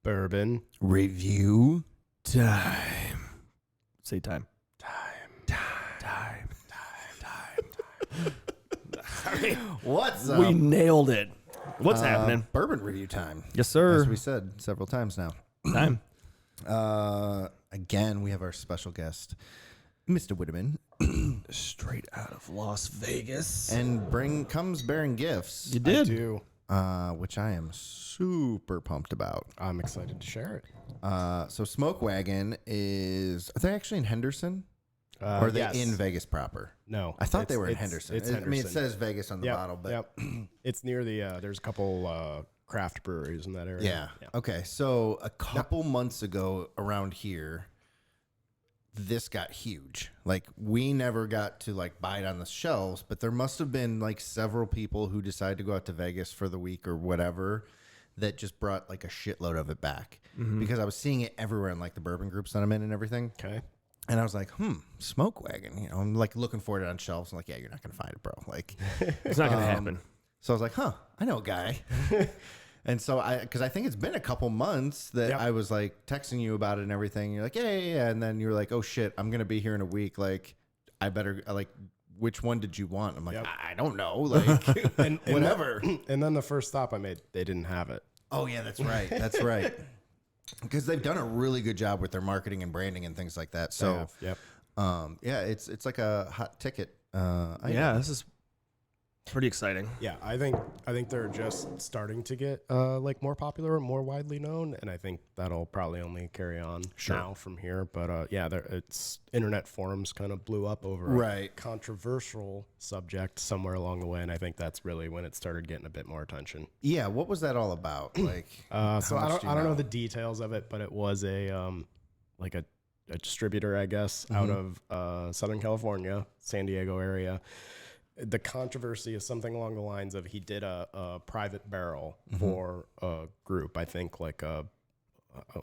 Bourbon Review time. Say time. What's up? We nailed it. What's happening? Bourbon review time. Yes, sir. As we said several times now. Time. Again, we have our special guest, Mr. Whitteman, Straight out of Las Vegas. and comes bearing gifts. You did. I do. Which I am super pumped about. I'm excited to share it. So Smokewagon are they actually in Henderson? Or are they yes. in Vegas proper? No. I thought they were in Henderson. It's I Henderson. mean, it says Vegas on the Yep, bottle, but yep. It's near the, there's a couple craft breweries in that area. yeah. Okay. So a couple months ago around here, this got huge. Like, we never got to like buy it on the shelves, but there must have been like several people who decided to go out to Vegas for the week or whatever that just brought like a shitload of it back, because I was seeing it everywhere in like the bourbon groups that I'm in and everything. Okay. And I was like, Smokewagon, I'm like looking for it on shelves. I'm like, yeah, you're not going to find it, bro. Like, It's not going to happen. so I was like, I know a guy. And so because I think it's been a couple months that Yep. I was like texting you about it and everything. You're like, yeah. And then you were like, oh shit, I'm going to be here in a week. Like, I better, like, which one did you want? I'm like, Yep. I don't know. Like, And whatever. And then the first stop I made, they didn't have it. Oh yeah, that's right. That's right. Because they've done a really good job with their marketing and branding and things like that. So, Yep. yeah, it's like a hot ticket. Yeah, this is pretty exciting. Yeah, I think they're just starting to get like more popular and more widely known, and I think that'll probably only carry on now from here. But yeah, it's internet forums kind of blew up over a controversial subject somewhere along the way, and I think that's really when it started getting a bit more attention. Yeah, what was that all about? Like, So I don't know the details of it, but it was a like a distributor, I guess, out of Southern California, San Diego area. The controversy is something along the lines of he did a private barrel for a group, I think like a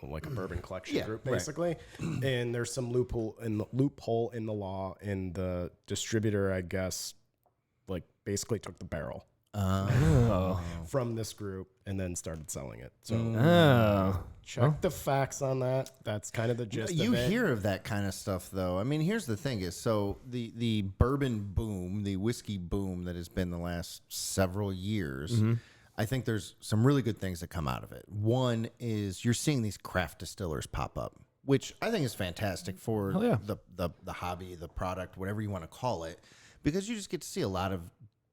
bourbon collection group, basically. And there's some loophole in the law, and the distributor, I guess, like basically took the barrel from this group and then started selling it. So check the facts on that. That's kind of the gist of it. You hear of that kind of stuff, though. I mean, here's the thing is, so the bourbon boom, the whiskey boom that has been the last several years, I think there's some really good things that come out of it. One is you're seeing these craft distillers pop up, which I think is fantastic for the hobby, the product, whatever you want to call it, because you just get to see a lot of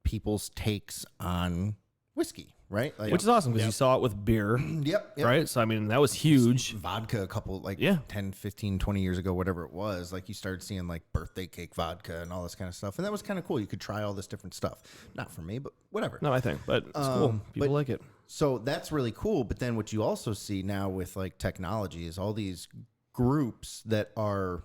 people's takes on whiskey, right? Like, Which is awesome because you saw it with beer. Yep. Right? So, I mean, that was huge. Vodka a couple, like 10, 15, 20 years ago, whatever it was, like you started seeing like birthday cake vodka and all this kind of stuff. And that was kind of cool. You could try all this different stuff. Not for me, but whatever. No, I think. But it's cool. People like it. So that's really cool. But then what you also see now with like technology is all these groups that are,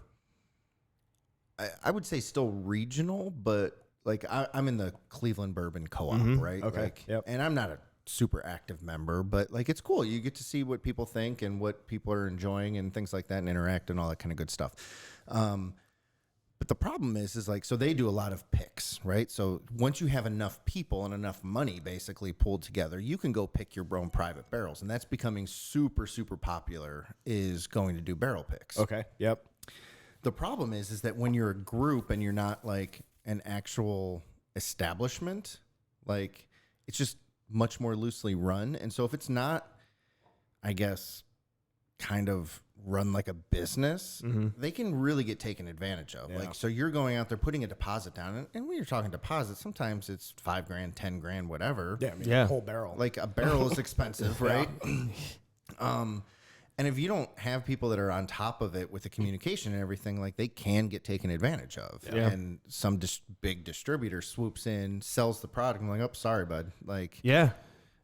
I would say still regional, but like I'm in the Cleveland Bourbon Co-op, right? Okay. Like, and I'm not a super active member, but like it's cool. You get to see what people think and what people are enjoying and things like that, and interact and all that kind of good stuff. But the problem is like, so they do a lot of picks, right? So once you have enough people and enough money basically pulled together, you can go pick your own private barrels, and that's becoming super, super popular, is going to do barrel picks. Okay. Yep. The problem is that when you're a group and you're not like an actual establishment, like it's just much more loosely run. And so if it's not, I guess, kind of run like a business, they can really get taken advantage of. Like, so you're going out there putting a deposit down, and when you're talking deposit, sometimes it's $5,000, $10,000, whatever. Yeah. I mean, a whole barrel. Like a barrel is expensive, right? And if you don't have people that are on top of it with the communication and everything, like they can get taken advantage of. Yeah. And some big distributor swoops in, sells the product. I'm like, oh, sorry, bud. Like, Yeah.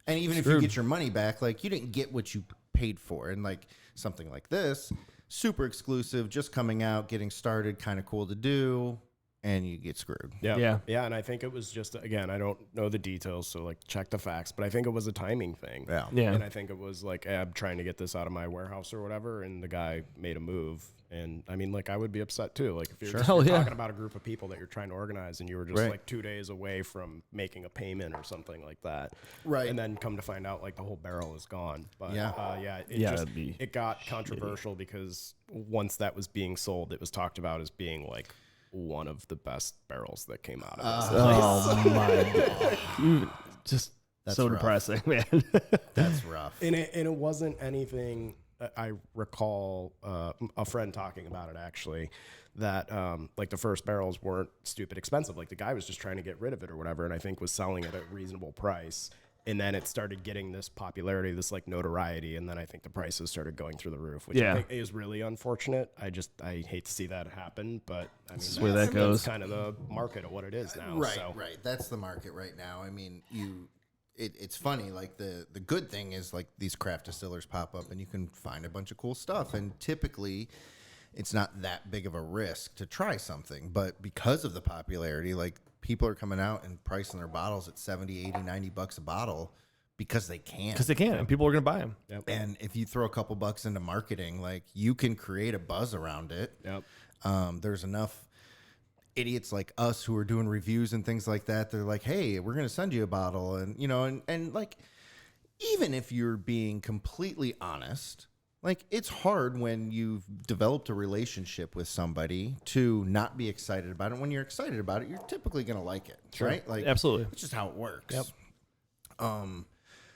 and even if you get your money back, like you didn't get what you paid for. And like something like this, super exclusive, just coming out, getting started, kind of cool to do. and you get screwed. Yeah. And I think it was just, again, I don't know the details, so like check the facts, but I think it was a timing thing. Yeah. And I think it was like, I'm trying to get this out of my warehouse or whatever, and the guy made a move. And I mean, like, I would be upset too. Like, if you're, you're talking about a group of people that you're trying to organize and you were just like 2 days away from making a payment or something like that. Right. And then come to find out, like, the whole barrel is gone. But it got controversial because once that was being sold, it was talked about as being like one of the best barrels that came out of this place. Oh my god. Just That's so rough. depressing, man. That's rough. And it wasn't anything. I recall a friend talking about it actually, that like the first barrels weren't stupid expensive. Like the guy was just trying to get rid of it or whatever, and I think was selling it at a reasonable price. And then it started getting this popularity, this like notoriety, and then I think the prices started going through the roof, which I think is really unfortunate. I hate to see that happen, but I mean that's where that goes. Kind of the market of what it is now. Right, so. right. That's the market right now. I mean, it's funny. Like the good thing is like these craft distillers pop up and you can find a bunch of cool stuff. And typically it's not that big of a risk to try something. But because of the popularity, like people are coming out and pricing their bottles at 70, 80, 90 bucks a bottle because they can. Because they can, and people are going to buy them. Yep. And if you throw a couple bucks into marketing, like you can create a buzz around it. Yep. There's enough idiots like us who are doing reviews and things like that. They're like, hey, we're going to send you a bottle. And, you know, and like, even if you're being completely honest, like it's hard when you've developed a relationship with somebody to not be excited about it. When you're excited about it, you're typically going to like it. Sure. Right? Like, absolutely. it's just how it works. Yep.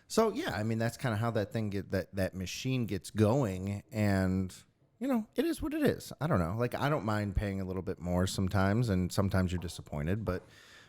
So yeah, I mean, that's kind of how that thing that machine gets going. And, you know, it is what it is. I don't know. Like, I don't mind paying a little bit more sometimes, and sometimes you're disappointed, but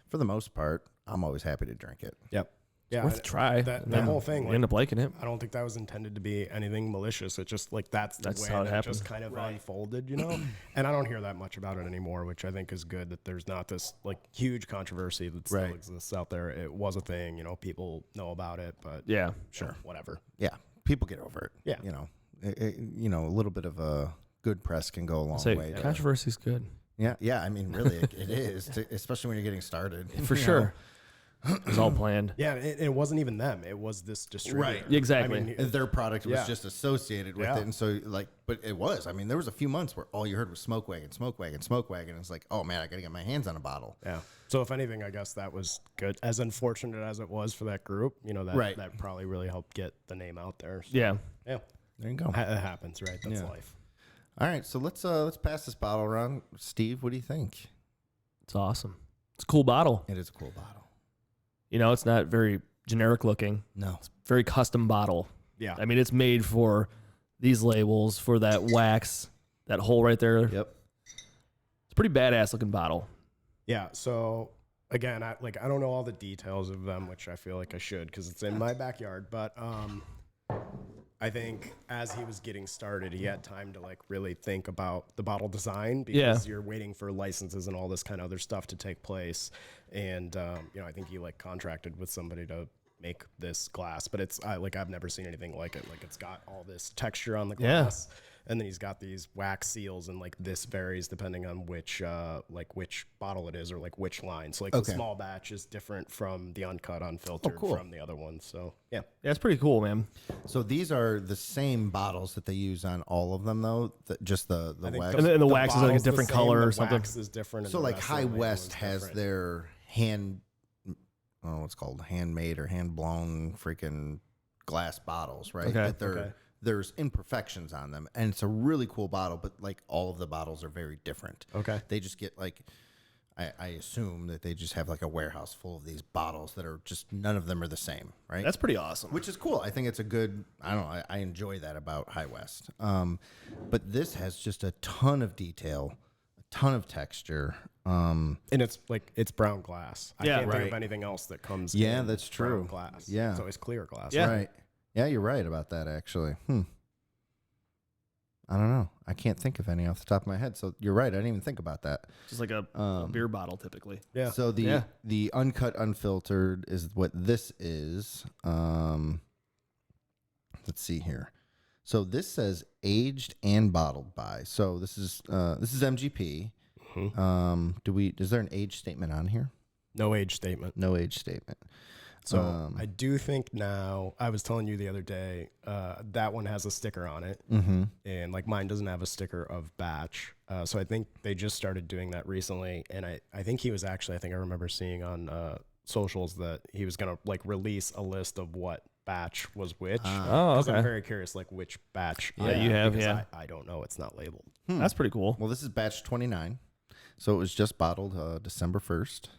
for the most part, I'm always happy to drink it. Yep. Yeah, Worth a try. That whole thing, You end up liking it. I don't think that was intended to be anything malicious. It just like that's the way how it that happened. just kind of unfolded, you know. And I don't hear that much about it anymore, which I think is good. That there's not this like huge controversy that still exists out there. It was a thing, you know. People know about it, but Yeah. sure, whatever. Yeah, people get over it. Yeah. You know, you know, a little bit of a good press can go a long way. Controversy's good. Yeah. I mean, really, it is, especially when you're getting started. For sure. It was all planned. Yeah, it wasn't even them. It was this distributor. Right. Exactly. I mean, And their product was just associated with Yeah. it. And so, like, but it was. I mean, there was a few months where all you heard was Smokewagon, Smokewagon, Smokewagon. And it's like, oh, man, I got to get my hands on a bottle. yeah. So if anything, I guess that was good. As unfortunate as it was for that group, you know, that probably really helped get the name out there. So, Yeah. yeah. There you go. It happens, right? That's life. All right, so let's pass this bottle around. Steve, what do you think? It's awesome. It's a cool bottle. It is a cool bottle. You know, it's not very generic looking. No. Very custom bottle. Yeah. I mean, it's made for these labels, for that wax, that hole right there. Yep. It's a pretty badass looking bottle. Yeah. So again, I don't know all the details of them, which I feel like I should because it's in my backyard. But I think as he was getting started, he had time to like really think about the bottle design because you're waiting for licenses and all this kind of other stuff to take place. And you know, I think he like contracted with somebody to make this glass, but it's like I've never seen anything like it. Like it's got all this texture on the glass. And then he's got these wax seals, and like this varies depending on which bottle it is or like which line. So like the small batch is different from the uncut unfiltered from the other one. So yeah, it's pretty cool, man. So these are the same bottles that they use on all of them, though. Just the wax. And the wax is like a bottle's the different same, color the or something. Wax is different. and So the like rest of High the label West is has different. their hand, I don't know what's called, handmade or hand blown freaking glass bottles, right? Okay. That there's imperfections on them, and it's a really cool bottle. But like all of the bottles are very different. Okay. They just get like, I assume that they just have like a warehouse full of these bottles that are just none of them are the same, right? That's pretty awesome. Which is cool. I think it's a good, I don't know, I enjoy that about High West. But this has just a ton of detail, a ton of texture. And it's like it's brown glass. I Yeah, can't think right. of anything else that comes. Yeah, in that's brown true. Glass. Yeah. it's always clear glass. Yeah. Right. Yeah, you're right about that, actually. I don't know. I can't think of any off the top of my head. So you're right. I didn't even think about that. Just like a beer bottle, typically. Yeah. So the uncut unfiltered is what this is. Let's see here. So this says aged and bottled by. So this is MGP. Is there an age statement on here? No age statement. No age statement. So I do think now, I was telling you the other day, that one has a sticker on it. And like mine doesn't have a sticker of batch. So I think they just started doing that recently. And I think he was actually, I think I remember seeing on socials that he was going to like release a list of what batch was which. Okay. I'm very curious, like which batch. You have, because I don't know. It's not labeled. That's pretty cool. Well, this is batch 29. So it was just bottled December 1st.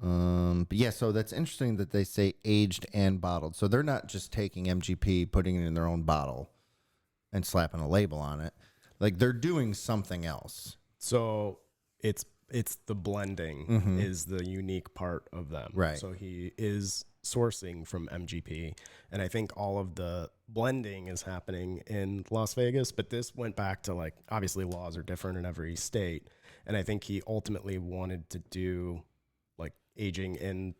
But yeah, so that's interesting that they say aged and bottled. So they're not just taking MGP, putting it in their own bottle and slapping a label on it. Like they're doing something else. So it's the blending is the unique part of them. Right. So he is sourcing from MGP, and I think all of the blending is happening in Las Vegas, but this went back to like, obviously laws are different in every state. And I think he ultimately wanted to do like aging in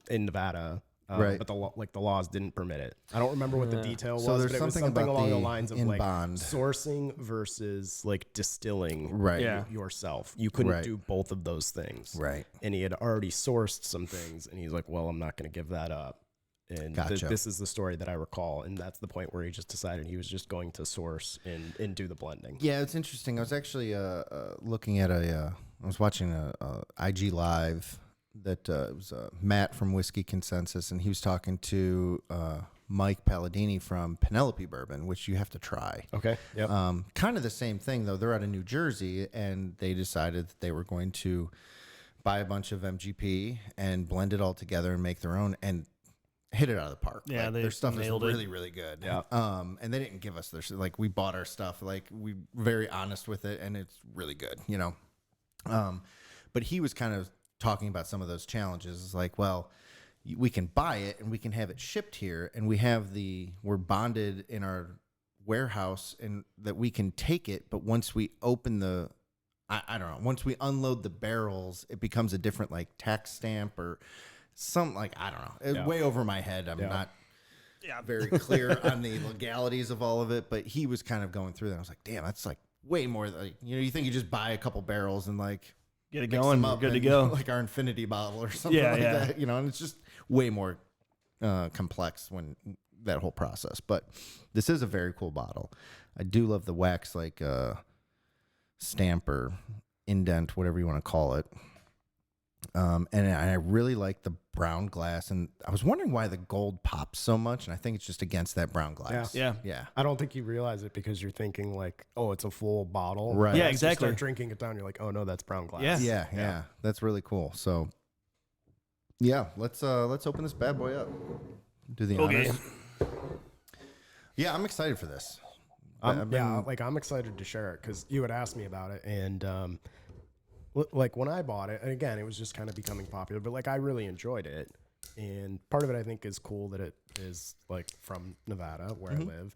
Nevada, right? But the laws didn't permit it. I don't remember what the detail was. So there's but it was something something about along the the lines of in like bond. sourcing versus like distilling, Right. Yeah. yourself. You couldn't Right. do both of those things, Right. And he had already sourced some things, and he's like, "Well, I'm not going to give that up." And Gotcha. this is the story that I recall, and that's the point where he just decided he was just going to source and do the blending. Yeah, it's interesting. I was actually looking at I was watching a IG live that it was Matt from Whiskey Consensus, and he was talking to Mike Palladini from Penelope Bourbon, which you have to try. Okay. Yep. Kind of the same thing, though. They're out of New Jersey, and they decided that they were going to buy a bunch of MGP and blend it all together and make their own, and hit it out of the park. Yeah, Like, they their stuff is nailed it. really, really good. Yeah. And they didn't give us their, like, we bought our stuff. Like, we very honest with it, and it's really good, you know. But he was kind of talking about some of those challenges. It's like, well, we can buy it and we can have it shipped here, and we're bonded in our warehouse, and that we can take it. But once we open I don't know, once we unload the barrels, it becomes a different like tax stamp or something, like, I don't know. It's way over my head. I'm not very clear on the legalities of all of it, but he was kind of going through that. I was like, damn, that's like way more. Like, you know, you think you just buy a couple barrels and like Get it mix going. them We're up good to and, go. like our infinity bottle or something like that, you know, and it's just way more complex when that whole process. But this is a very cool bottle. I do love the wax, like stamp or indent, whatever you want to call it. And I really like the brown glass, and I was wondering why the gold pops so much, and I think it's just against that brown glass. Yeah. I don't think you realize it because you're thinking like, oh, it's a full bottle. Right. Yeah, As you exactly. start drinking it down, you're like, oh no, that's brown glass. Yeah. That's really cool. So, yeah, let's open this bad boy up. Do the honors. Yeah, I'm excited for this. I'm excited to share it because you had asked me about it, and like when I bought it, and again, it was just kind of becoming popular, but like I really enjoyed it, and part of it I think is cool that it is like from Nevada where I live,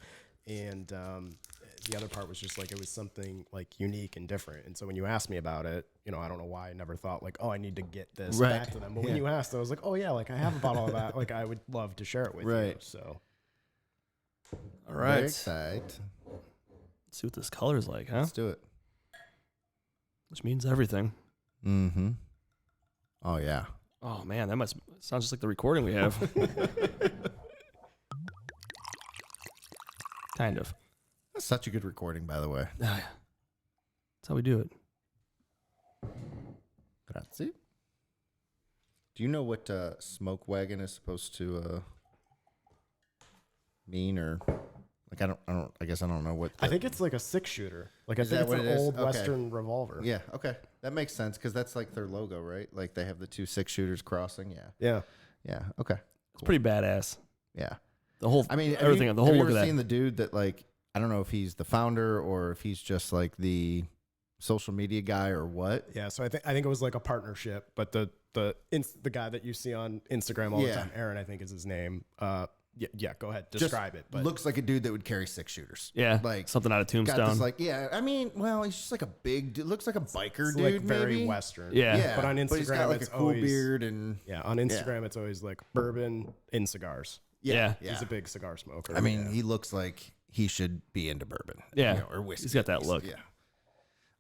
and the other part was just like it was something like unique and different, and so when you asked me about it, you know, I don't know why I never thought like, oh, I need to get this back to them, but when you asked, I was like, oh yeah, like I have a bottle of that, like I would love to share it with you. So All right. Very excited. Let's see what this color's like, huh? Let's do it. Which means everything. Mm-hmm. Oh, yeah. Oh, man, that must sounds just like the recording we have. Kind of. That's such a good recording, by the way. That's how we do it. Grazie. Do you know what Smokewagon is supposed to mean, or like I guess I don't know what. I think it's like a 6-shooter. Like I Is think that it's what an it is? old Okay. Western revolver. Yeah. Okay, that makes sense because that's like their logo, right? Like they have the 2 6-shooters crossing. Yeah. Yeah. Yeah. Okay. It's pretty badass. Yeah. The whole, I mean, everything, the whole have you look of ever that. seen the dude that, like, I don't know if he's the founder or if he's just like the social media guy or what. Yeah, so I think it was like a partnership, but the guy that you see on Instagram all the time, Aaron, I think is his name. Yeah, go ahead, describe it. But looks like a dude that would carry 6-shooters. Yeah, like something out of got Tombstone. this, like, I mean, well, he's just like a big dude. Looks like a biker it's dude, like very maybe. Western. Yeah. but on Instagram he's got like it's a cool always beard and on Instagram it's always like bourbon in cigars. Yeah. He's a big cigar smoker. I mean, he looks like he should be into bourbon. Yeah. you know, or whiskey. He's got that at least.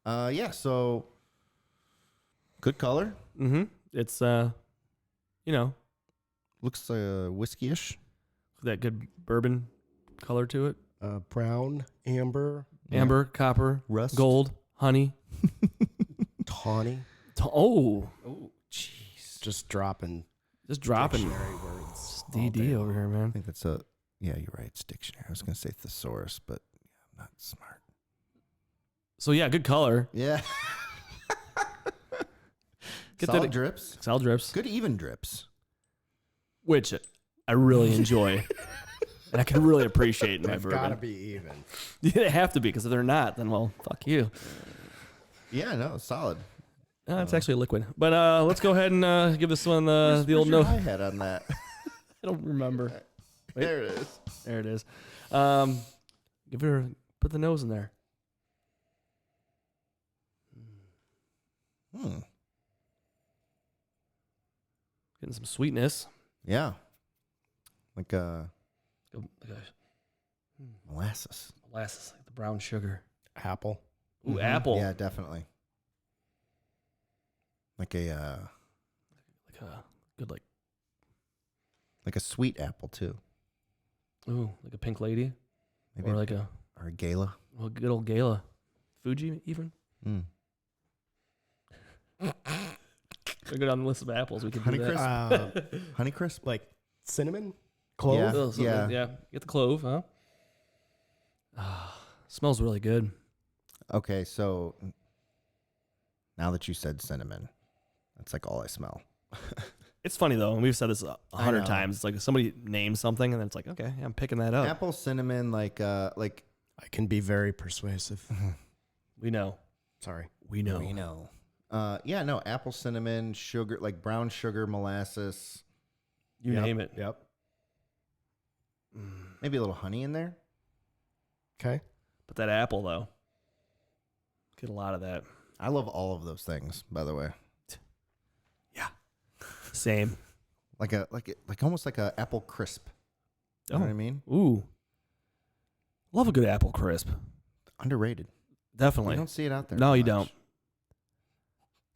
look. Yeah. So Good color. Mm-hmm. It's Looks whiskey-ish. that good bourbon color to it. Brown, amber, Amber, copper, Rust. gold, honey. tawny. Oh, Jeez. Just dropping dropping dictionary words. It's DD over here, I man. think that's a... Yeah, you're right. It's dictionary. I was going to say thesaurus, but I'm not smart. So yeah, good color. Yeah. Get Solid that drips. Solid drips, Good even drips. which I really enjoy, and I can really appreciate in my They've bourbon. got to be even. Yeah, they have to be, because if they're not, then well, fuck you. Yeah, no, solid. It's actually a liquid. But let's go ahead and give this one the old Where's no. your hi-hat on that? I don't remember. Wait. There it is. There it is. Put the nose in there. Getting some sweetness. Yeah. Like Like molasses. molasses, like the brown sugar. Apple. Ooh, apple. Yeah, definitely. Like a Like a good sweet apple too. like a pink lady. Maybe Or like a or a gala. good old gala. Fuji even. We go down the list of apples. We could do that. Honeycrisp. Like cinnamon, clove. Yeah. Oh, so yeah. Get the clove, huh? Smells really good. Okay, so now that you said cinnamon, that's like all I smell. It's funny though, and we've said this 100 know. times. It's like somebody names something, and then it's like, okay, I'm picking that up. Apple, cinnamon, like I can be very persuasive. We know. Sorry. We know. we know. Yeah, no, apple, cinnamon, sugar, like brown sugar, molasses, You name it. Yep. maybe a little honey in there. Okay. But that apple though, get a lot of that. I love all of those things, by the way. Same. Like almost like a apple crisp. You know what I mean? Ooh. Love a good apple crisp. Underrated. Definitely. You don't see it out there. No, that you much. don't.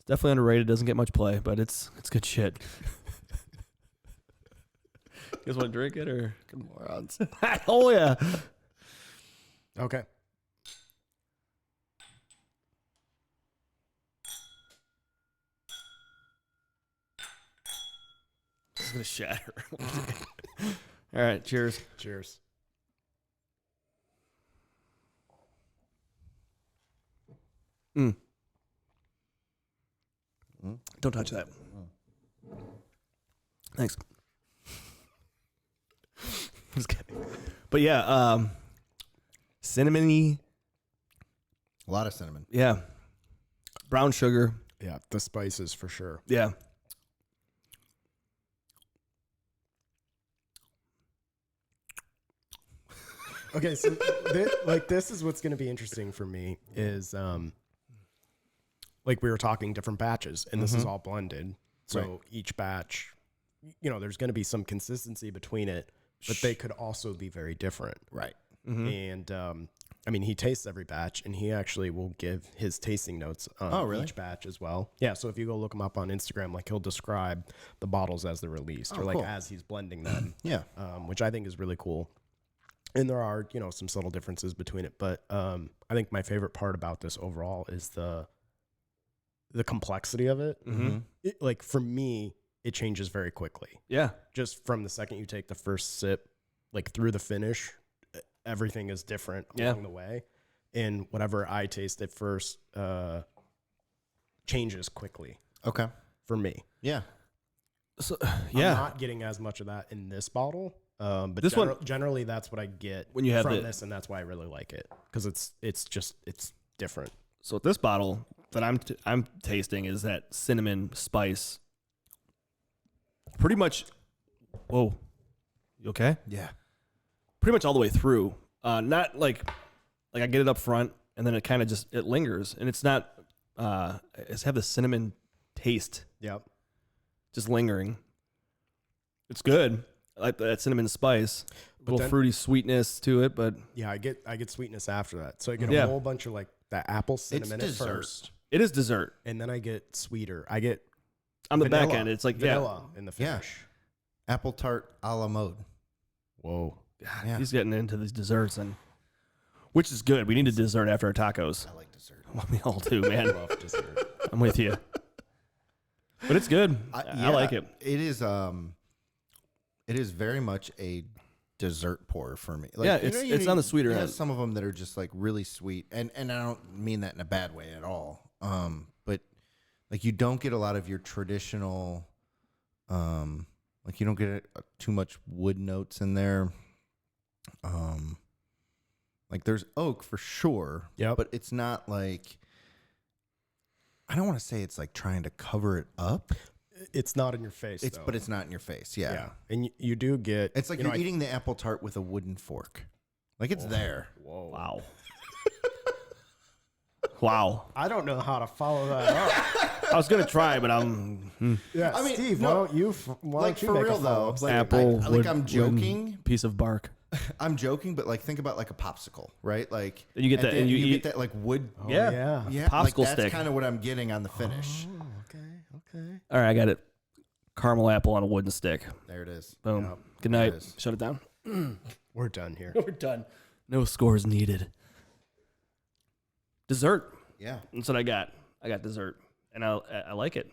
It's definitely underrated. Doesn't get much play, but it's good shit. You guys want to drink it or? Good morons. Oh yeah. Okay. It's gonna shatter. All right. Cheers. Cheers. Don't touch that. Thanks. Just kidding. But yeah, cinnamony. A lot of cinnamon. Yeah. Brown sugar. Yeah, the spices for sure. Yeah. Okay, so this is what's going to be interesting for me is like we were talking different batches, and this is all blended. So Right. each batch, there's going to be some consistency between it, but they could also be very different. Right. And I mean, he tastes every batch, and he actually will give his tasting notes on really? each batch as well. Yeah, so if you go look him up on Instagram, like he'll describe the bottles as they're released, or like cool. as he's blending them. Yeah. Which I think is really cool. And there are, some subtle differences between it, but I think my favorite part about this overall is the complexity of it. Like for me, it changes very quickly. Yeah. Just from the second you take the first sip, like through the finish, everything is different along the way. And whatever I taste at first changes quickly Okay. for me. Yeah. So I'm not getting as much of that in this bottle. But This one- generally that's what I get When you have from the- this, and that's why I really like it, because it's different. So this bottle that I'm tasting is that cinnamon spice. Pretty much. Whoa. You okay? Yeah. Pretty much all the way through. Not like I get it up front and then it kind of it lingers, and it's not. It's have the cinnamon taste Yep. just lingering. It's good. I like that cinnamon spice. A little then- fruity sweetness to it, but Yeah, I get sweetness after that. So I get Yeah. a whole bunch of like that apple cinnamon at dessert. first. It is dessert. and then I get sweeter. I get On the vanilla, back end, it's like, vanilla in the Yeah. finish. Apple tart a la mode. Whoa. Yeah. He's getting into these desserts, and which is good. We need a dessert after our tacos. I like dessert. Well, we all do, I man. love dessert. I'm with you. But it's good. I like it. It is very much a dessert pour for me. Like, Yeah, you know, it's on the sweeter you have end. some of them that are just like really sweet, and I don't mean that in a bad way at all. But like you don't get a lot of your traditional, like you don't get too much wood notes in there. Like there's oak for sure, Yep. but it's not like, I don't want to say it's like trying to cover it up. It's not in your face, It's though. but it's not in your face. Yeah. yeah. And you do get... It's like you you're know, eating the apple tart with a wooden fork. Like it's there. Whoa. Wow. Wow. I don't know how to follow that up. I was gonna try, but I'm Yeah, I mean, Steve, no, why don't you Like you for make a real though. follow-up? Like, apple. like wood- I'm joking. wooden piece of bark. I'm joking, but like think about like a popsicle, right? Like And you get at that, the and end, you you eat- get that like wood. Oh, Yeah. yeah. Yeah, popsicle like that's stick. kind of what I'm getting on the finish. Oh, okay. All right, I got it. Caramel apple on a wooden stick. There it is. Boom. Yep. Good There night. it is. Shut it down. We're done here. We're done. No scores needed. Dessert. Yeah. That's what I got. I got dessert, and I like it.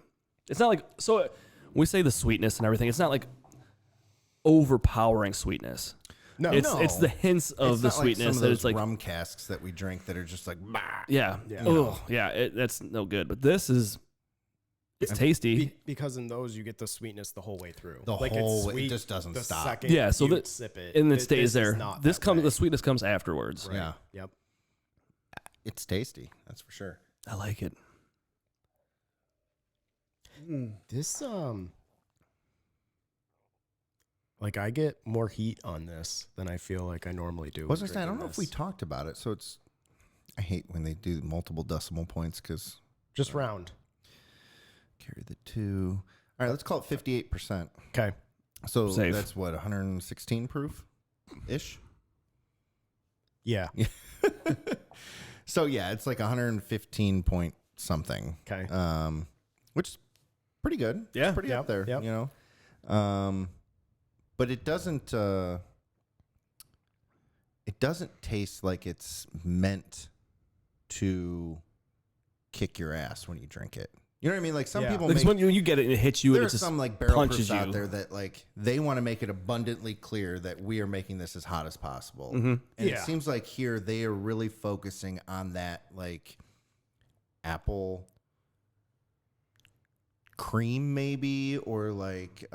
It's not like, so when we say the sweetness and everything, it's not like overpowering sweetness. No, It's the hints of It's the not like sweetness some of that those it's like, rum casks that we drink that are just like, bah. yeah, Yeah. Ugh, yeah, that's no good. But this is, it's tasty. because in those you get the sweetness the whole way through. The like whole it's way, it sweet just doesn't the stop. second Yeah, so you that- sip it, and it this stays is there. not This that comes, way. the sweetness comes afterwards. Yeah. Yep. It's tasty. That's for sure. I like it. This like I get more heat on this than I feel like I normally do. I was when gonna say, I don't know drinking if we this. talked about it. So it's, I hate when they do multiple decimal points because Just round. carry the 2. All right, let's call it 58%. Okay. So Safe. that's what, 116 proof ish. Yeah. So yeah, it's like 115 point something. Okay. Which is pretty good. Yeah. It's pretty up Yep, there. yep. You know, but it doesn't. It doesn't taste like it's meant to kick your ass when you drink it. You know what I mean? Like some Yeah. people Because make. when you get it and it hits you, There and are it just some like barrel punches proofs out you. there that like they want to make it abundantly clear that we are making this as hot as possible. Mhm. And it Yeah. seems like here they are really focusing on that like apple cream maybe, or like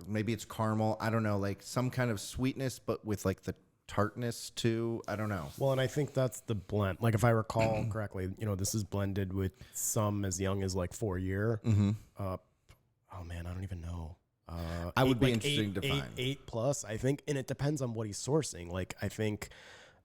maybe it's caramel. I don't know, like some kind of sweetness, but with like the tartness too. I don't know. Well, and I think that's the blend. Like if I recall correctly, you know, this is blended with some as young as like 4 year. Mm-hmm. Oh man, I don't even know. I would be interesting to eight, find. 8+ I think, and it depends on what he's sourcing. Like I think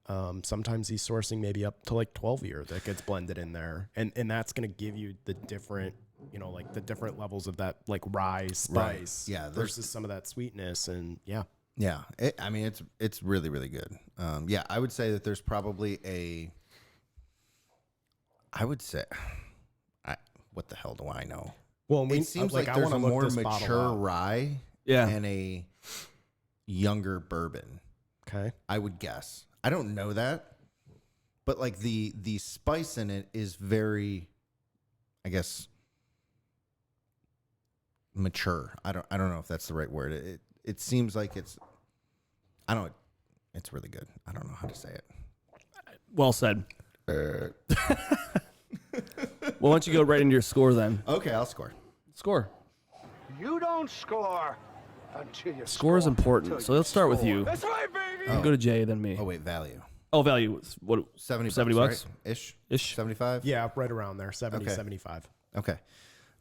sometimes he's sourcing maybe up to like 12 year that gets blended in there, and that's gonna give you the different, you know, like the different levels of that like rye spice, Yeah, there's- versus some of that sweetness, and yeah. Yeah, I mean it's really really good. Yeah, I would say that there's probably a. I would say, what the hell do I know? Well, It seems like I there's wanna a look more this bottle mature up. rye yeah. and a younger bourbon. Okay. I would guess. I don't know that, but like the spice in it is very, I guess, mature. I don't know if that's the right word. It seems like it's. I don't. It's really good. I don't know how to say it. Well said. Well, why don't you go right into your score then? Okay, I'll score. Score. You don't score until you Score is important. until So let's start with score. you. That's right, baby. You go to Jay, then me. Oh wait, value. Oh, value. What? 70 $70 bucks, right? Ish. 75. Yeah, right around there, 70, Okay. 75. Okay.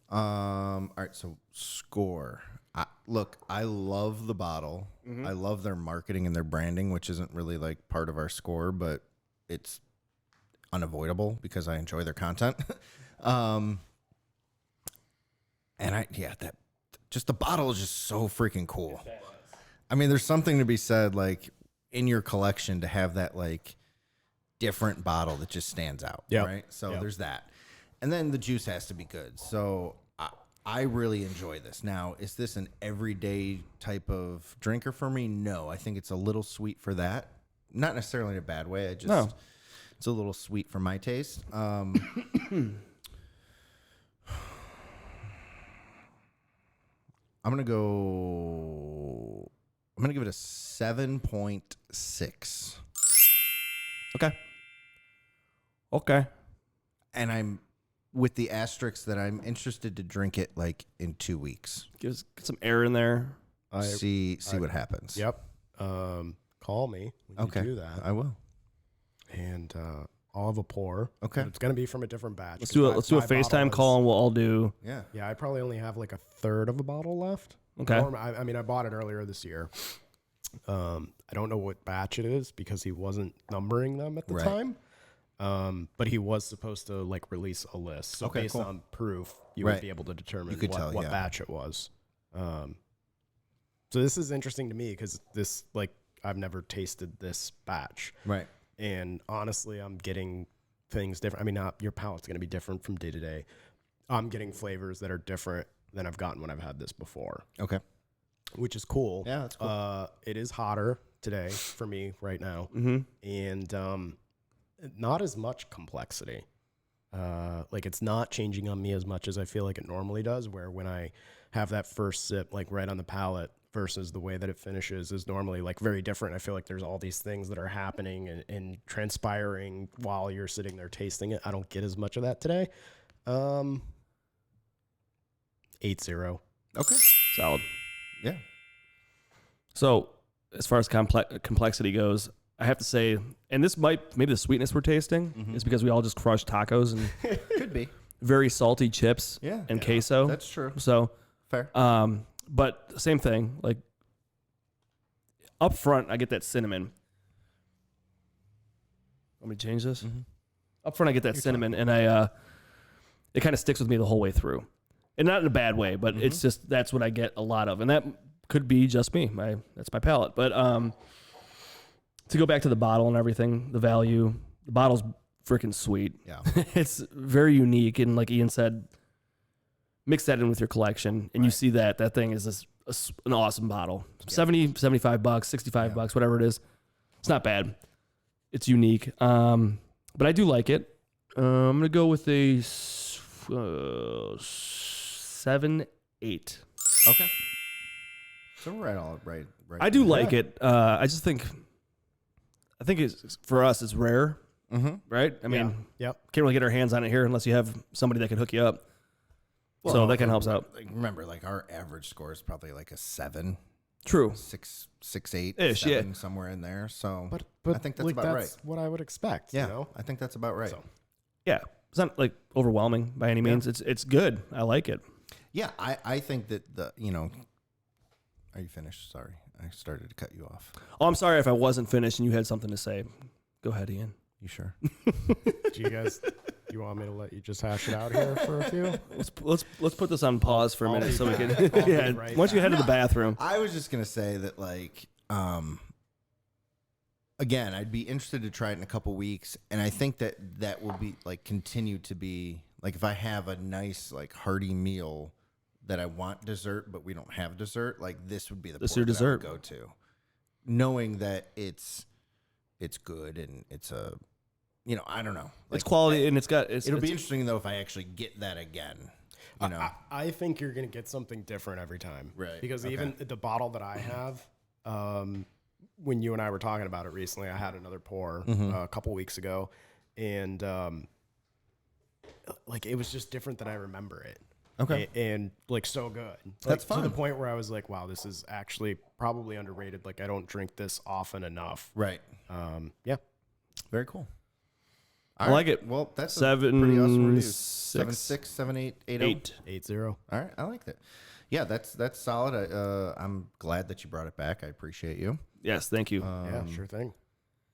All right. So score. Look, I love the bottle. I love their marketing and their branding, which isn't really like part of our score, but it's unavoidable because I enjoy their content. And that just the bottle is just so freaking cool. I mean, there's something to be said like in your collection to have that like different bottle that just stands out. Yep. Right. So Yep. there's that. And then the juice has to be good. So I really enjoy this. Now, is this an everyday type of drinker for me? No, I think it's a little sweet for that. Not necessarily in a bad way. It's a little sweet for my taste. I'm gonna give it a 7.6. Okay. And I'm with the asterisk that I'm interested to drink it like in 2 weeks. Get some air in there. See what happens. Yep. Call me when you do that. I will. And I'll have a pour. Okay. But it's going to be from a different batch. Let's do a FaceTime call, and we'll all do. Yeah. Yeah, I probably only have like a third of a bottle left. Okay. I mean, I bought it earlier this year. I don't know what batch it is because he wasn't numbering them at the time. But he was supposed to like release a list. So based on proof, you would be able to determine what batch it was. So this is interesting to me because this, like, I've never tasted this batch. Right. And honestly, I'm getting things different. I mean, your palate's going to be different from day to day. I'm getting flavors that are different than I've gotten when I've had this before. Okay. Which is cool. Yeah, that's cool. It is hotter today for me right now. Mm-hmm. And not as much complexity. Like, it's not changing on me as much as I feel like it normally does, where when I have that first sip, like right on the palate, versus the way that it finishes is normally like very different. I feel like there's all these things that are happening and transpiring while you're sitting there tasting it. I don't get as much of that today. 8-0. Okay. Solid. Yeah. So as far as complexity goes, I have to say, and this might, maybe the sweetness we're tasting is because we all just crushed tacos and Could be. very salty chips and queso. That's true. So Fair. but same thing, like up front, I get that cinnamon. Want me to change this? Up front, I get that cinnamon, and it kind of sticks with me the whole way through, and not in a bad way, but it's just that's what I get a lot of, and that could be just me. That's my palate. But to go back to the bottle and everything, the value, the bottle's freaking sweet. Yeah. It's very unique, and like Ian said, mix that in with your collection, and you see that thing is an awesome bottle. $70, $75, $65, whatever it is. It's not bad. It's unique. But I do like it. I'm going to go with a 7-8. Okay. So we're right. I do like it. I just think it's, for us, it's rare, right? I mean, can't really get our hands on it here unless you have somebody that can hook you up. Well, so that kind of helps out. Like, remember, like our average score is probably like a 7. True. 6, 8, Ish, 7, somewhere in there. So But I think that's like, about that's what I would expect. Yeah, You know? I think that's about right. So. Yeah, it's not like overwhelming by any means. It's good. I like it. Yeah, I think that are you finished? Sorry, I started to cut you off. Oh, I'm sorry if I wasn't finished and you had something to say. Go ahead, Ian. You sure? Do you guys, you want me to let you just hash it out here for a few? Let's put this on pause for a minute so we can. Yeah, right once you head to the bathroom. I was just gonna say that, like, again, I'd be interested to try it in a couple weeks, and I think that will be like continue to be like if I have a nice like hearty meal that I want dessert, but we don't have dessert, like this would be the This port your that I would dessert. go to, knowing that it's good and it's a. I don't know. Like, It's quality and it'll it'll be interesting though if I actually get that again. I think you're going to get something different every time. Right. Because even the bottle that I have, when you and I were talking about it recently, I had another pour a couple weeks ago, and like it was just different than I remember it. Okay. And like so good. That's like, fine. To the point where I was like, wow, this is actually probably underrated. Like I don't drink this often enough. Right. Yeah. Very cool. I like it. Well, that's 7, a pretty awesome review. 6, 7, 7, 8, 8, 8-0. All right, I like that. Yeah, that's solid. I'm glad that you brought it back. I appreciate you. Yes, thank you. Yeah, sure thing.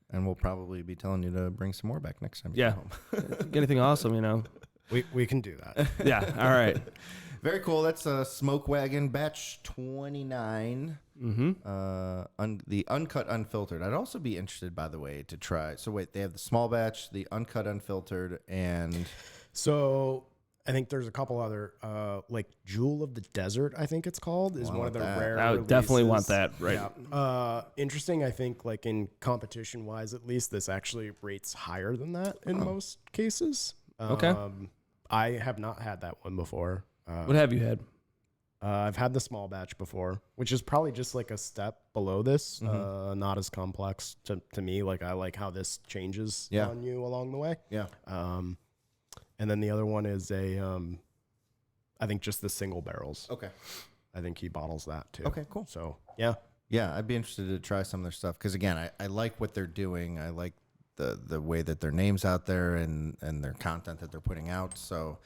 And we'll probably be telling you to bring some more back next time. You Yeah. get home. Get anything awesome, We can do that. Yeah. All right. Very cool. That's a Smokewagon batch 29. The Uncut Unfiltered. I'd also be interested, by the way, to try. So wait, they have the small batch, the Uncut Unfiltered, and So I think there's a couple other, like Jewel of the Desert, I think it's called, is one of the rare. I would definitely want releases. that, right? Yeah. Interesting. I think, like in competition wise, at least, this actually rates higher than that in most cases. Okay. I have not had that one before. What have you had? I've had the small batch before, which is probably just like a step below this. Not as complex to me. Like I like how this changes on you along the way. Yeah. And then the other one is I think just the single barrels. Okay. I think he bottles that too. Okay, cool. So yeah. Yeah, I'd be interested to try some of their stuff because again, I like what they're doing. I like the way that their name's out there and their content that they're putting out. So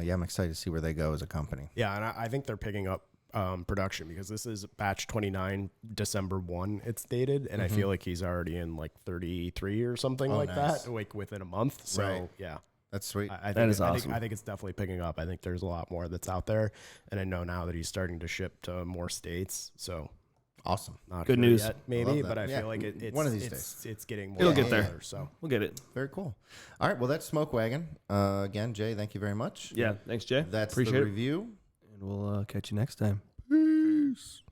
yeah, I'm excited to see where they go as a company. Yeah, and I think they're picking up production because this is batch 29, December 1 it's dated, and I feel like he's already in like 33 or something like nice. that, like within a month. So Right. yeah. That's sweet. I think That is awesome. I think it's definitely picking up. I think there's a lot more that's out there, and I know now that he's starting to ship to more states. So Awesome. not Good here news. yet, maybe, that. but I Yeah. feel like it's One of these it's getting more. It'll get there. popular, So We'll get it. Very cool. All right. Well, that's Smokewagon. Again, Jay, thank you very much. Yeah. Thanks, Jay. That's Appreciate the it. review. And we'll catch you next time. Peace.